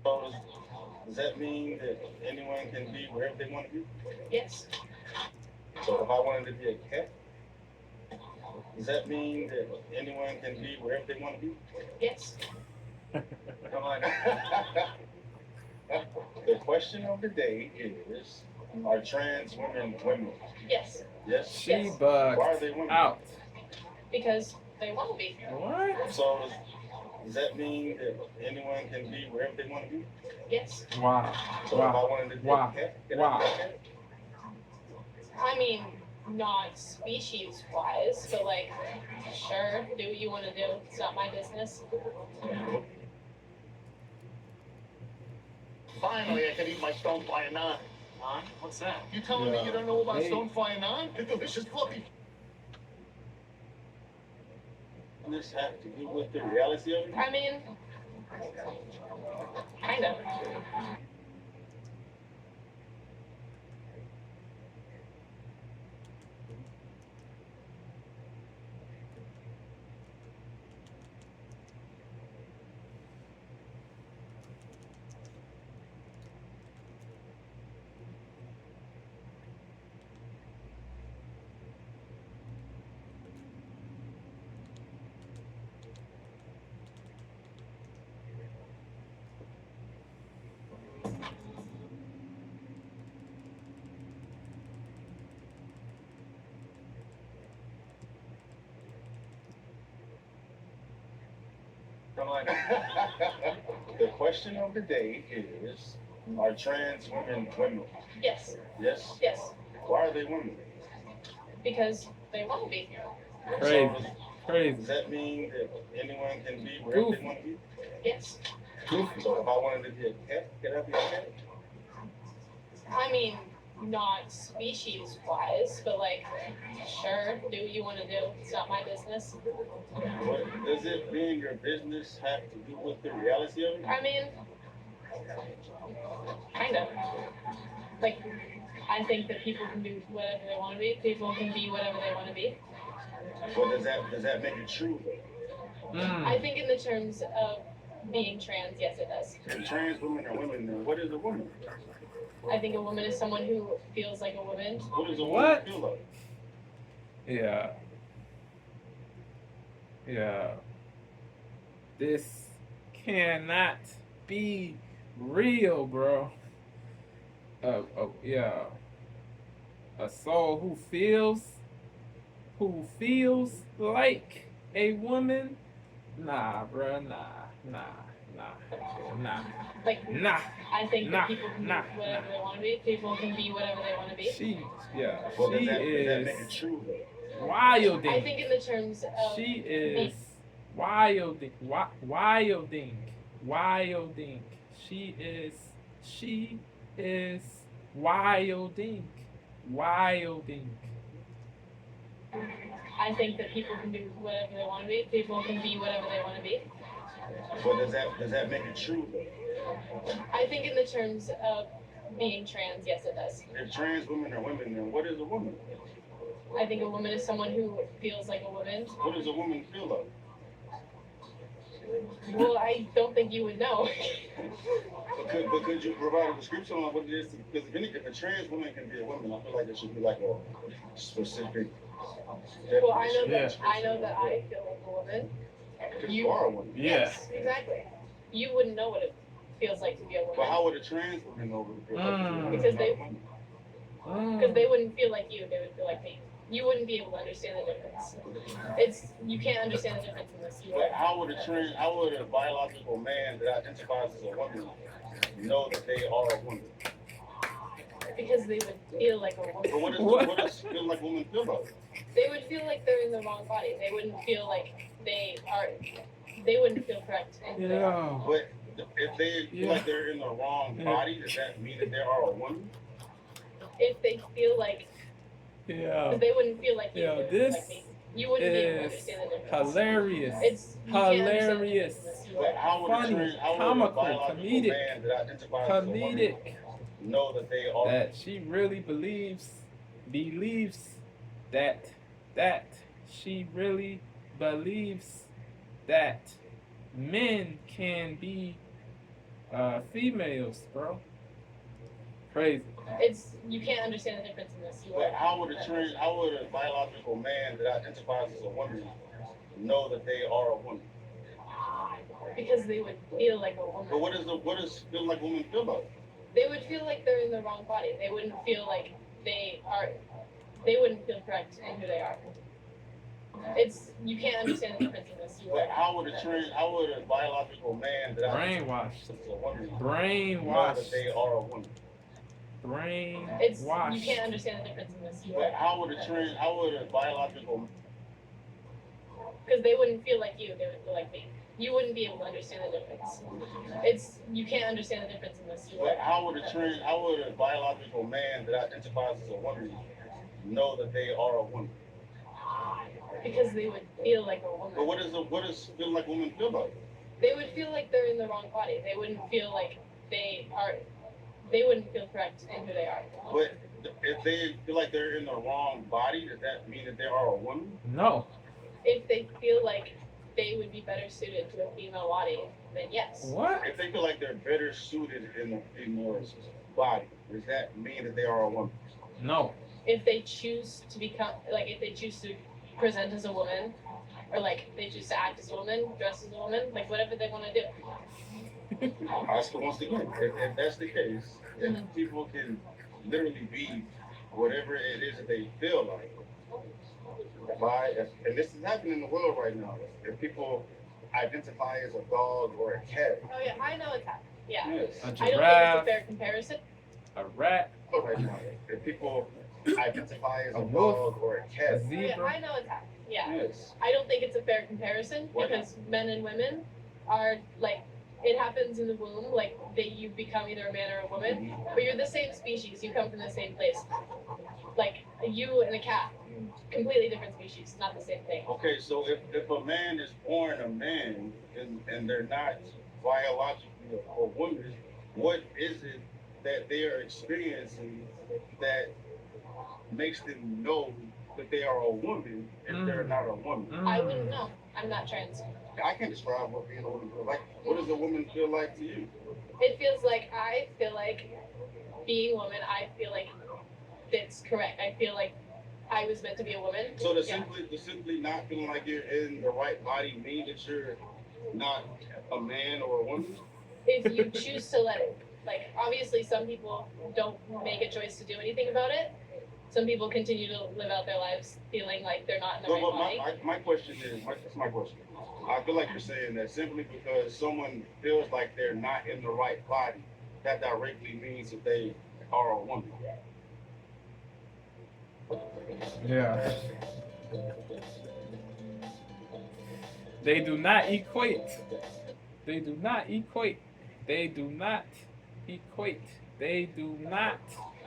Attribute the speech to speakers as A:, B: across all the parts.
A: So does that mean that anyone can be wherever they want to be?
B: Yes.
A: So if I wanted to be a cat, does that mean that anyone can be wherever they want to be?
B: Yes.
A: Come on. The question of the day is: are trans women women?
B: Yes.
A: Yes.
C: She
B: Yes.
C: bugged
A: Why are they women?
C: out.
B: Because they want to be.
C: What?
A: So does that mean that anyone can be wherever they want to be?
B: Yes.
C: Wow.
A: So if I
C: Wow.
A: wanted to be a
C: Wow.
A: cat, can I be
C: Wow.
A: a cat?
B: I mean, not species wise, but like, sure, do what you want to do. It's not my business.
A: Finally, I can eat my stonefly naan. Naan? What's that? You telling me you
C: Yeah.
A: don't know about
C: Hey.
A: stonefly naan? The delicious fluffy. This have to do with the reality of it?
B: I mean, kind of.
A: Come on. The question of the day is: are trans women women?
B: Yes.
A: Yes.
B: Yes.
A: Why are they women?
B: Because they want to be.
C: Crazy.
A: So
C: Crazy.
A: does that mean that anyone can be wherever they
C: Goofy.
A: want to be?
B: Yes.
C: Goofy.
A: So if I wanted to be a cat, can I be a cat?
B: I mean, not species wise, but like, sure, do what you want to do. It's not my business.
A: What does it being your business have to do with the reality of it?
B: I mean, kind of. Like, I think that people can do whatever they want to be. People can be whatever they want to be.
A: Well, does that make it true though?
B: I
C: Mm.
B: think in the terms of being trans, yes, it does.
A: If trans women are women, then what is a woman?
B: I think a woman is someone who feels like a woman.
A: What does a woman
C: What?
A: feel like?
C: Yeah. Yeah. This cannot be real, bro. Oh, yeah. A soul who feels like a woman. Nah, bro. Nah.
B: Like,
C: Nah.
B: I think
C: Nah.
B: that people can do
C: Nah.
B: whatever they want to be. People can be whatever they want to be.
C: She, yeah.
A: Well,
C: She
A: does that make it
C: is
A: true though?
C: wilding.
B: I think in the terms of
C: She is wilding. Wilding. Wilding. She is. She is wilding. Wilding.
B: I think that people can do whatever they want to be. People can be whatever they want to be.
A: Well, does that make it true though?
B: I think in the terms of being trans, yes, it does.
A: If trans women are women, then what is a woman?
B: I think a woman is someone who feels like a woman.
A: What does a woman feel like?
B: Well, I don't think you would know.
A: But could you provide a description on what it is? Because if a trans woman can be a woman, I feel like it should be like a specific definition.
B: Well, I know
C: Yeah.
B: that I feel like a woman.
A: Because you are a woman.
C: Yeah.
B: Yes, exactly. You wouldn't know what it feels like to be a
A: But
B: woman
A: how would a trans woman know what it feels like to be a woman?
B: Because they-
A: Not a woman?
B: because they wouldn't feel like you. They would feel like me. You wouldn't be able to understand the difference. You can't understand the difference unless you
A: But
B: are.
A: how would a biological man that identifies as a woman know that they are a woman?
B: Because they would feel like a
A: But
B: woman.
A: what does feel like women feel like?
B: They would feel like they're in the wrong body. They wouldn't feel like they are. They wouldn't feel correct. And they are.
C: Yeah.
A: But if they feel
C: Yeah.
A: like they're in the wrong
C: Yeah.
A: body, does that mean that they are a woman?
B: If they feel like,
C: Yeah.
B: they wouldn't feel like you.
C: Yeah,
B: They would
C: this
B: like me. You wouldn't be able to
C: is
B: understand the difference.
C: hilarious.
B: You can't understand the
C: Hilarious.
B: difference unless you
A: But
B: are.
A: how would
C: Funny,
A: a
C: comical,
A: biological
C: comedic,
A: man that identifies as a woman
C: Comedic.
A: know that they are?
C: That she really believes that she really believes that men can be Females, bro. Crazy.
B: It's you can't understand the difference in this.
A: But how would a biological man that identifies as a woman know that they are a woman?
B: Because they would feel like a woman.
A: But what does feel like women feel like?
B: They would feel like they're in the wrong body. They wouldn't feel like they wouldn't feel correct in who they are. It's you can't understand the difference in this.
A: But how would a biological man that
C: Brainwashed.
A: identifies as a woman know that
C: Brainwashed.
A: they are a woman?
B: It's
C: Brainwashed.
B: you can't understand the difference in this.
A: But how would a biological
B: Because they wouldn't feel like you. They would feel like me. You wouldn't be able to understand the difference. It's you can't understand the difference in this.
A: But how would a biological man that identifies as a woman know that they are a woman?
B: Because they would feel like a woman.
A: But what does feel like women feel like?
B: They would feel like they're in the wrong body. They wouldn't feel like they wouldn't feel correct in who they are.
A: But if they feel like they're in the wrong body, does that mean that they are a woman?
C: No.
B: If they feel like they would be better suited to a female body, then yes.
C: What?
A: If they feel like they're better suited in a female's body, does that mean that they are a woman?
C: No.
B: If they choose to become if they choose to present as a woman, or they choose to act as a woman, dress as a woman, whatever they want to do.
A: Ask once again, if that's the case, if people can literally be whatever it is that they feel like, and this is happening in the world right now, if people identify as a dog or a cat.
B: Oh yeah, I know it's happening. Yeah.
A: Yes.
C: A
B: I don't think it's
C: giraffe.
B: a fair comparison.
C: A rat.
A: Right now, if people identify as
C: A
A: a
C: wolf.
A: dog or a
C: A
A: cat.
B: Oh, yeah,
C: zebra.
B: I know it's happening. Yeah.
A: Yes.
B: I don't think it's a fair comparison
A: Why not?
B: because men and women are it happens in the womb, you become either a man or a woman, but you're the same species, you come from the same place. You and a cat, completely different species, not the same thing.
A: Okay, so if a man is born a man and they're not biologically a woman, what is it that they are experiencing that makes them know that they are a woman if they're not a woman?
B: I wouldn't know. I'm not trans.
A: I can't describe what being a woman feels like. What does a woman feel like to you?
B: It feels like I feel like being a woman, I feel like it's correct. I feel like I was meant to be a woman.
A: So to simply not feeling like you're in the right body mean that you're not a man or a woman?
B: If you choose to let it, obviously some people don't make a choice to do anything about it. Some people continue to live out their lives feeling like they're not in the right body.
A: My question is, that's my question. I feel like you're saying that simply because someone feels like they're not in the right body, that directly means that they are a woman.
C: Yeah. They do not equate. They do not equate. They do not equate. They do not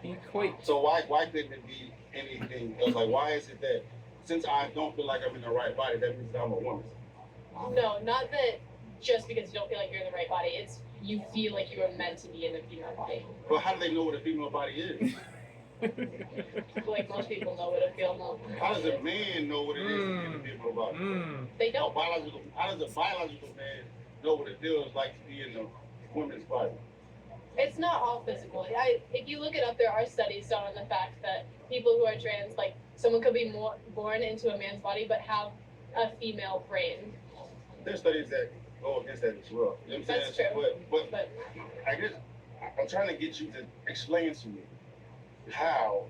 C: equate.
A: So why couldn't it be anything else? Why is it that since I don't feel like I'm in the right body, that means that I'm a woman?
B: No, not that just because you don't feel like you're in the right body. It's you feel like you are meant to be in the female body.
A: But how do they know what a female body is?
B: Most people know what a female body is.
A: How does a man know what it is to be in a female body?
B: They don't.
A: How does a biological man know what it feels like to be in a woman's body?
B: It's not all physical. If you look it up, there are studies done on the fact that people who are trans, someone could be born into a man's body but have a female brain.
A: There's studies that go against that as well. You know what I'm
B: That's
A: saying?
B: true.
A: But I guess I'm trying to get you to explain to me how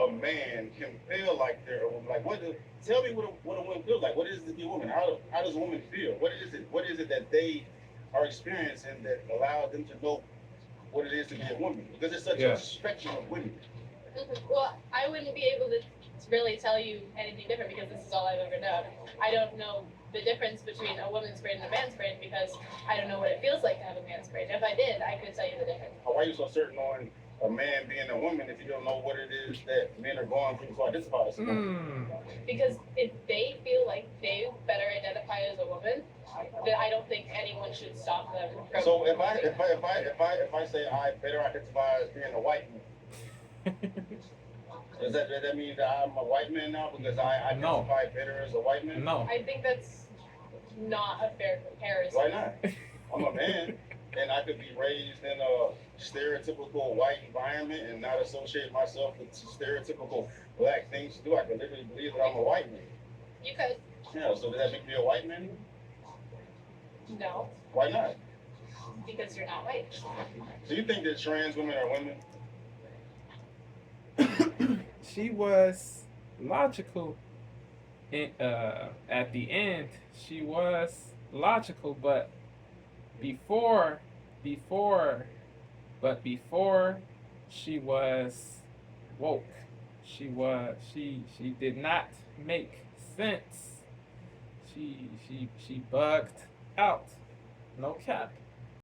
A: a man can feel like they're a woman. Tell me what a woman feels like. What is it to be a woman? How does a woman feel? What is it? What is it that they are experiencing that allows them to know what it is to be a woman? Because it's such a spectrum of women.
B: Well, I wouldn't be able to really tell you anything different because this is all I've ever known. I don't know the difference between a woman's brain and a man's brain because I don't know what it feels like to have a man's brain. If I did, I could tell you the difference.
A: Why are you so certain on a man being a woman if you don't know what it is that men are going through to identify as a woman?
B: Because if they feel like they better identify as a woman, then I don't think anyone should stop them from.
A: So if I say I better identify as being a white man, does that mean that I'm a white man now because I identify better as a white man?
C: No.
B: I think that's not a fair comparison.
A: Why not? I'm a man. and I could be raised in a stereotypical white environment and not associate myself with stereotypical black things to do. I could literally believe that I'm a white man.
B: You could.
A: Yeah, so does that make me a white man?
B: No,
A: Why not?
B: because you're not white.
A: Do you think that trans women are women?
C: She was logical. At the end, she was logical, but before she was woke. She did not make sense. She bugged out. No cap.